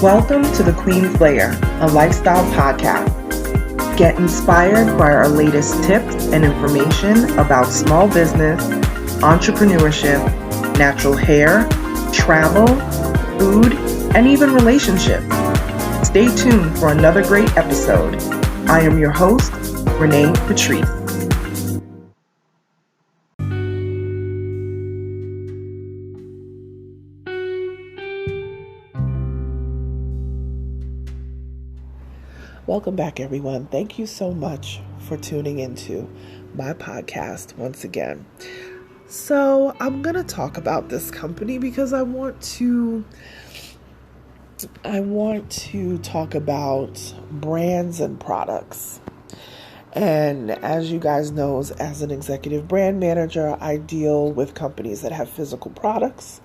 Welcome to The Queen's Lair, a lifestyle podcast. Get inspired by our latest tips and information about small business, entrepreneurship, natural hair, travel, food, and even relationships. Stay tuned for another great episode. I am your host, Renee Patrice. Welcome back, everyone. Thank you so much for tuning into my podcast once again. So I'm going to talk about this company because I want to talk about brands and products. And as you guys know, as an executive brand manager, I deal with companies that have physical products,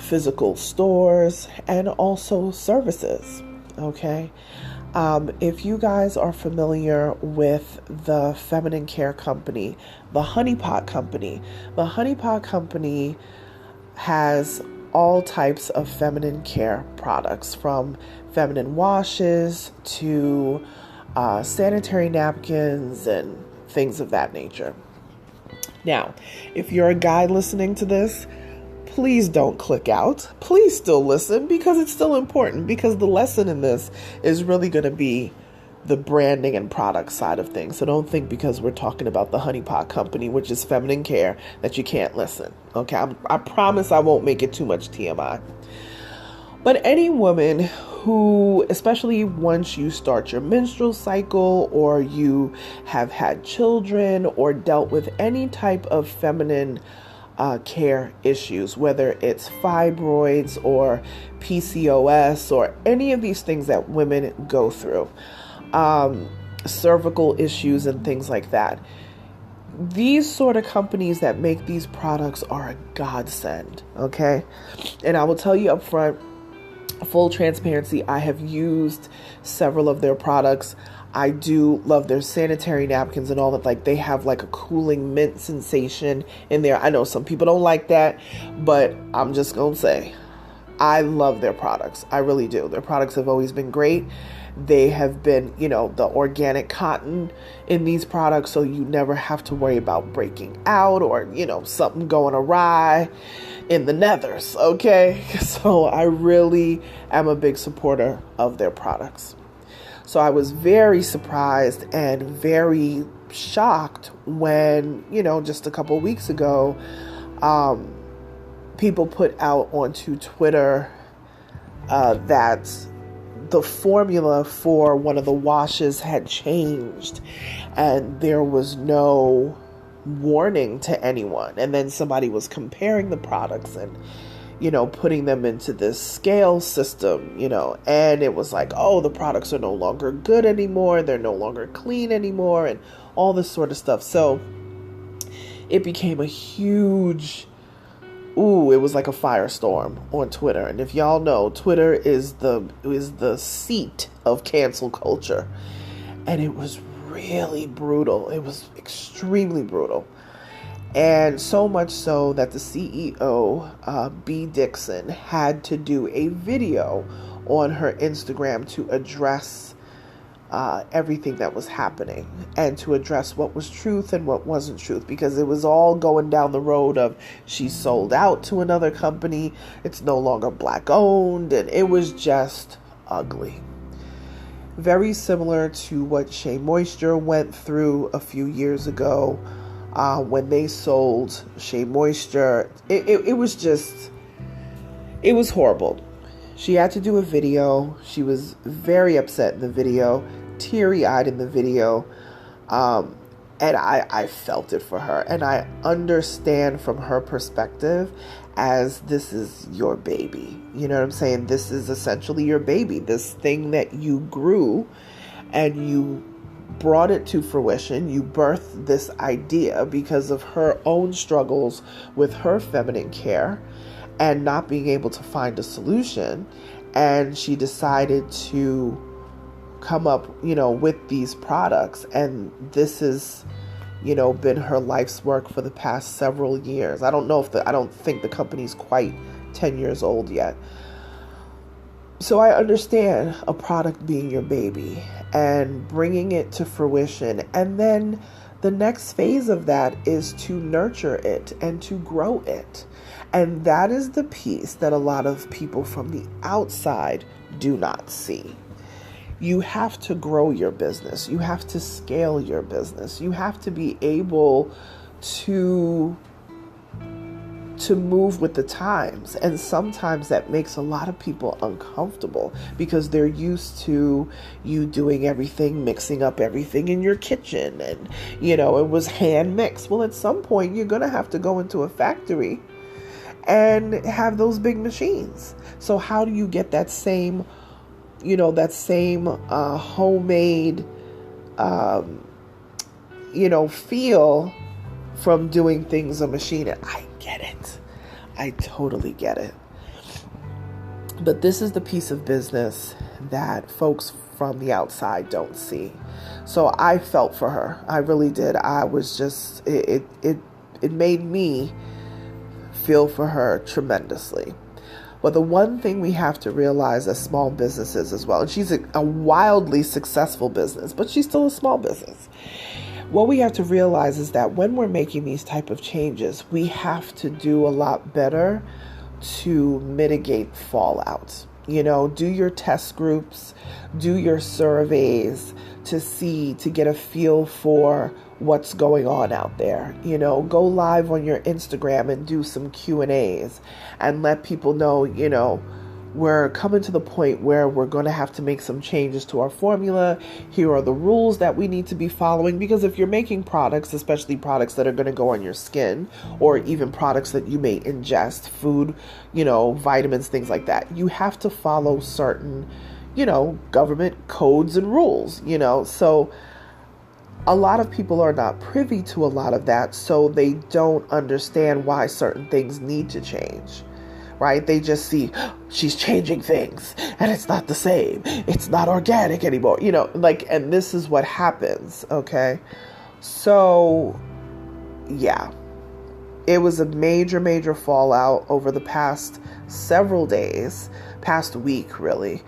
physical stores, and also services. Okay. If you guys are familiar with the feminine care company, the Honey Pot Company has all types of feminine care products, from feminine washes to sanitary napkins and things of that nature. Now, if you're a guy listening to this, please don't click out. Please still listen, because it's still important, because the lesson in this is really going to be the branding and product side of things. So don't think because we're talking about the Honey Pot Company, which is feminine care, that you can't listen. Okay, I promise I won't make it too much TMI. But any woman who, especially once you start your menstrual cycle, or you have had children, or dealt with any type of feminine care issues, whether it's fibroids or PCOS or any of these things that women go through, cervical issues and things like that. These sort of companies that make these products are a godsend, okay? And I will tell you up front, full transparency, I have used several of their products. I do love their sanitary napkins and all that. Like, they have like a cooling mint sensation in there. I know some people don't like that, but I'm just going to say, I love their products. I really do. Their products have always been great. They have been, the organic cotton in these products, so you never have to worry about breaking out or, something going awry in the nethers, okay? So I really am a big supporter of their products. So I was very surprised and very shocked when, just a couple of weeks ago, people put out onto Twitter that the formula for one of the washes had changed, and there was no warning to anyone. And then somebody was comparing the products and putting them into this scale system, and it was like, oh, the products are no longer good anymore. They're no longer clean anymore, and all this sort of stuff. So it became a huge, it was like a firestorm on Twitter. And if y'all know, Twitter is the seat of cancel culture. And it was really brutal. It was extremely brutal. And so much so that the CEO, B. Dixon, had to do a video on her Instagram to address everything that was happening, and to address what was truth and what wasn't truth, because it was all going down the road of she sold out to another company, it's no longer black owned, and it was just ugly. Very similar to what Shea Moisture went through a few years ago. When they sold Shea Moisture, it was horrible. She had to do a video. She was very upset in the video, teary-eyed in the video, and I felt it for her. And I understand from her perspective, as this is your baby. You know what I'm saying? This is essentially your baby, this thing that you grew and you brought it to fruition. You birthed this idea because of her own struggles with her feminine care and not being able to find a solution. And she decided to come up, with these products. And this has, been her life's work for the past several years. I don't think the company's quite 10 years old yet. So I understand a product being your baby and bringing it to fruition. And then the next phase of that is to nurture it and to grow it. And that is the piece that a lot of people from the outside do not see. You have to grow your business. You have to scale your business. You have to be able to move with the times. And sometimes that makes a lot of people uncomfortable because they're used to you doing everything, mixing up everything in your kitchen, and it was hand mixed. Well, at some point you're going to have to go into a factory and have those big machines. So how do you get that same homemade feel from doing things on machine? And I get it. I totally get it. But this is the piece of business that folks from the outside don't see. So I felt for her. I really did. I was just, it made me feel for her tremendously. But the one thing we have to realize as small businesses as well, and she's a wildly successful business, but she's still a small business. What we have to realize is that when we're making these type of changes, we have to do a lot better to mitigate fallout. Do your test groups, do your surveys to get a feel for what's going on out there. Go live on your Instagram and do some Q&As and let people know, we're coming to the point where we're going to have to make some changes to our formula. Here are the rules that we need to be following, because if you're making products, especially products that are going to go on your skin, or even products that you may ingest, food, vitamins, things like that, you have to follow certain, government codes and rules, So a lot of people are not privy to a lot of that, so they don't understand why certain things need to change. Right? They just see, she's changing things and it's not the same. It's not organic anymore. And this is what happens. Okay. So yeah, it was a major, major fallout over the past several days, past week really.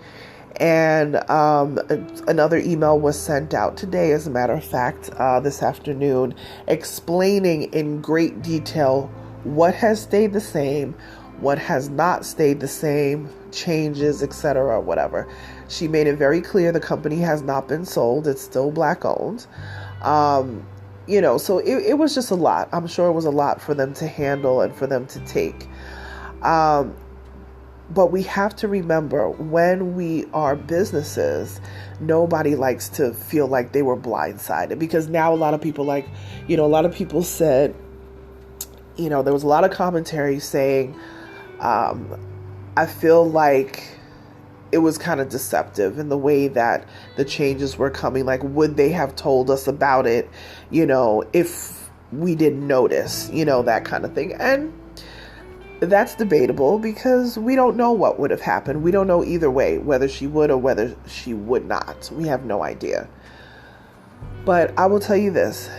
And another email was sent out today, as a matter of fact, this afternoon, explaining in great detail what has stayed the same, what has not stayed the same, changes, etc., whatever. She made it very clear the company has not been sold. It's still Black owned. So it was just a lot. I'm sure it was a lot for them to handle and for them to take. But we have to remember, when we are businesses, nobody likes to feel like they were blindsided, because now a lot of people a lot of people said, there was a lot of commentary saying, I feel like it was kind of deceptive in the way that the changes were coming. Like, would they have told us about it, if we didn't notice, that kind of thing. And that's debatable, because we don't know what would have happened. We don't know either way, whether she would or whether she would not. We have no idea. But I will tell you this.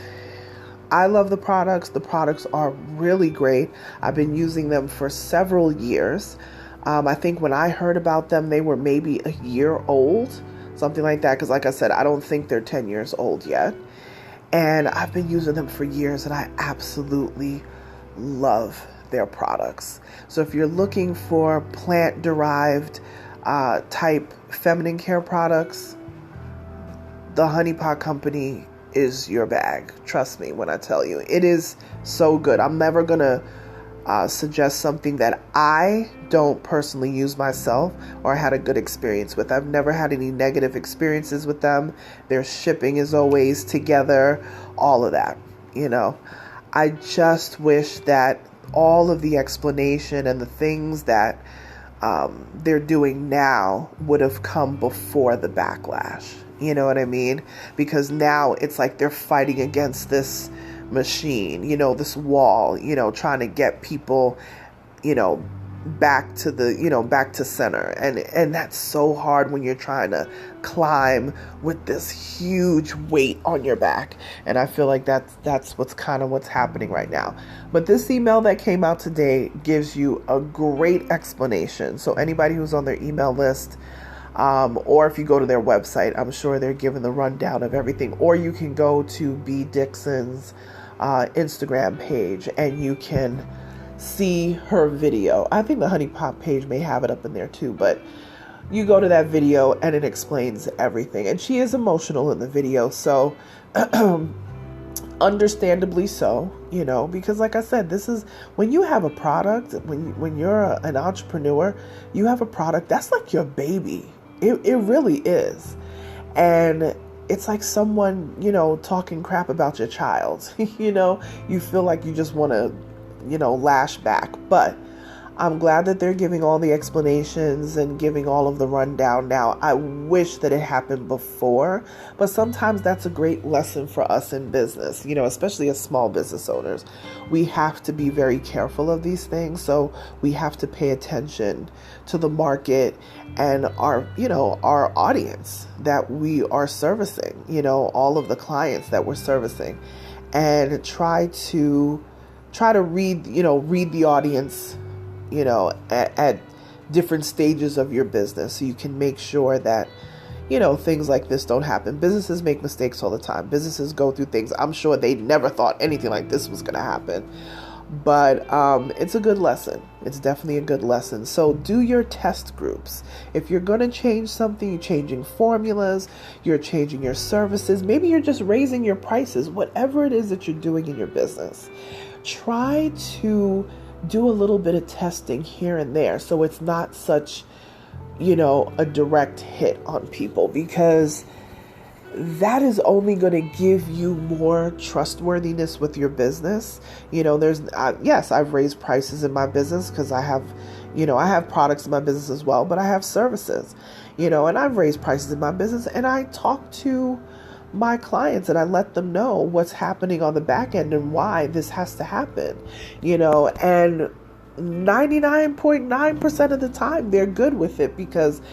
I love the products. The products are really great. I've been using them for several years. I think when I heard about them, they were maybe a year old, something like that. Because like I said, I don't think they're 10 years old yet. And I've been using them for years, and I absolutely love their products. So if you're looking for plant-derived type feminine care products, the Honey Pot Company is your bag. Trust me when I tell you. It is so good. I'm never going to suggest something that I don't personally use myself or had a good experience with. I've never had any negative experiences with them. Their shipping is always together, all of that. I just wish that all of the explanation and the things that they're doing now would have come before the backlash. You know what I mean? Because now it's like they're fighting against this machine, this wall, trying to get people, back to back to center. And that's so hard when you're trying to climb with this huge weight on your back. And I feel like that's what's happening right now. But this email that came out today gives you a great explanation. So anybody who's on their email list, or if you go to their website, I'm sure they're giving the rundown of everything. Or you can go to B. Dixon's Instagram page and you can see her video. I think the Honey Pot page may have it up in there too, but you go to that video and it explains everything. And she is emotional in the video, so understandably so, because like I said, this is when you have a product, when you're an entrepreneur, you have a product that's like your baby. It really is. And it's like someone, talking crap about your child. You feel like you just want to lash back. But I'm glad that they're giving all the explanations and giving all of the rundown now. I wish that it happened before, but sometimes that's a great lesson for us in business, especially as small business owners. We have to be very careful of these things. So we have to pay attention to the market and our audience that we are servicing, all of the clients that we're servicing, and try to read the audience, at different stages of your business, so you can make sure that, things like this don't happen. Businesses make mistakes all the time. Businesses go through things. I'm sure they never thought anything like this was going to happen, but it's a good lesson. It's definitely a good lesson. So do your test groups. If you're going to change something, you're changing formulas, you're changing your services, maybe you're just raising your prices, whatever it is that you're doing in your business, try to do a little bit of testing here and there, so it's not such, a direct hit on people, because that is only going to give you more trustworthiness with your business. Yes, I've raised prices in my business because I have products in my business as well, but I have services, and I've raised prices in my business, and I talk to my clients and I let them know what's happening on the back end and why this has to happen, and 99.9% of the time they're good with it, because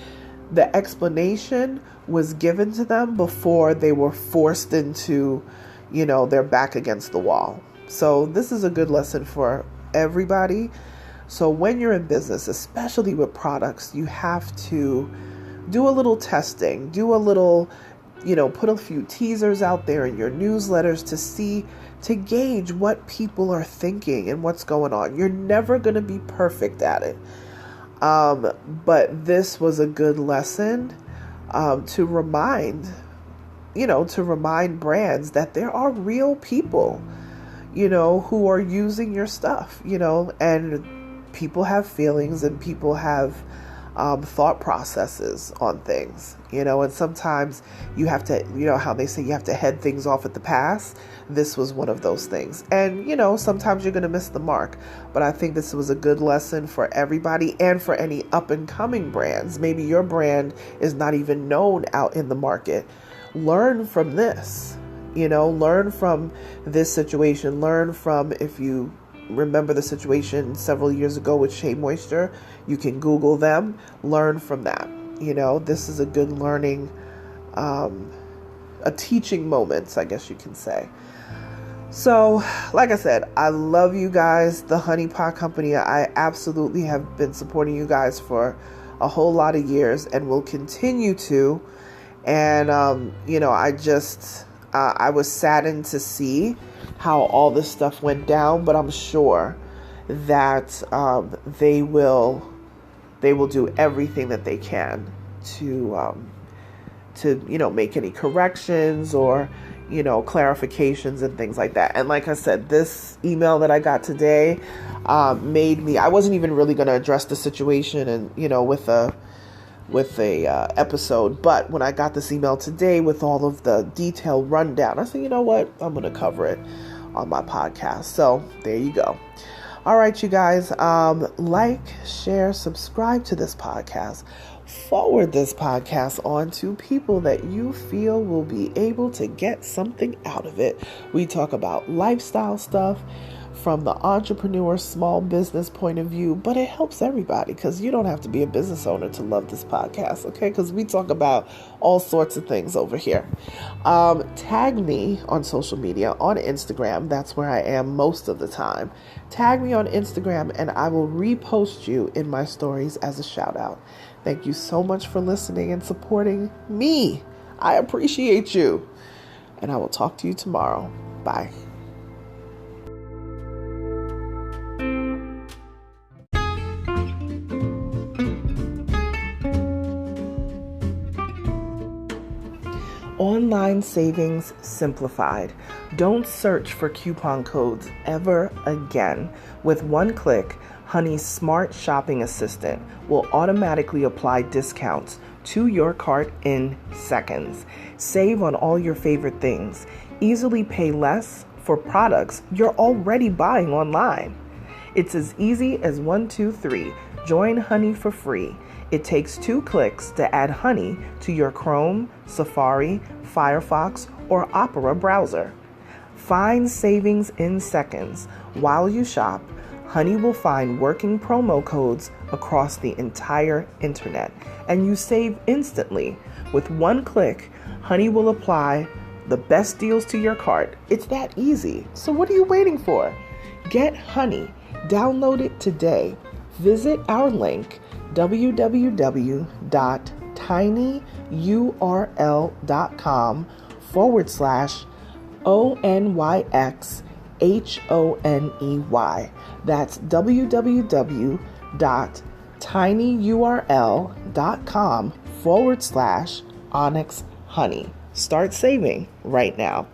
the explanation was given to them before they were forced into, their back against the wall. So this is a good lesson for everybody. So when you're in business, especially with products, you have to do a little testing, do a little, put a few teasers out there in your newsletters to gauge what people are thinking and what's going on. You're never going to be perfect at it. But this was a good lesson to remind brands that there are real people, who are using your stuff, and people have feelings and people have thought processes on things, and sometimes you have to, how they say you have to head things off at the pass. This was one of those things. And, sometimes you're going to miss the mark, but I think this was a good lesson for everybody and for any up and coming brands. Maybe your brand is not even known out in the market. Learn from this, learn from this situation, learn from, if you remember the situation several years ago with Shea Moisture, you can Google them, learn from that. This is a good learning, a teaching moment, I guess you can say. So, like I said, I love you guys, the Honey Pot Company. I absolutely have been supporting you guys for a whole lot of years and will continue to. And, I was saddened to see how all this stuff went down, but I'm sure that they will do everything that they can to make any corrections or clarifications and things like that. And like I said, this email that I got today made me, I wasn't even really going to address the situation and with a episode, but when I got this email today with all of the detailed rundown, I said, you know what, I'm going to cover it on my podcast. So there you go. All right, you guys, like, share, subscribe to this podcast, forward this podcast on to people that you feel will be able to get something out of it. We talk about lifestyle stuff from the entrepreneur small business point of view, but it helps everybody because you don't have to be a business owner to love this podcast, okay? Because we talk about all sorts of things over here. Tag me on social media, on Instagram. That's where I am most of the time. Tag me on Instagram and I will repost you in my stories as a shout out. Thank you so much for listening and supporting me. I appreciate you. And I will talk to you tomorrow. Bye. Online savings simplified. Don't search for coupon codes ever again. With one click, Honey's smart shopping assistant will automatically apply discounts to your cart in seconds. Save on all your favorite things. Easily pay less for products you're already buying online. It's as easy as 1, 2, 3. Join Honey for free. It takes 2 clicks to add Honey to your Chrome, Safari, Firefox, or Opera browser. Find savings in seconds. While you shop, Honey will find working promo codes across the entire internet, and you save instantly. With one click, Honey will apply the best deals to your cart. It's that easy. So what are you waiting for? Get Honey. Download it today. Visit our link, www.tinyurl.com/ONYXHONEY. That's www.tinyurl.com/Onyx Honey. Start saving right now.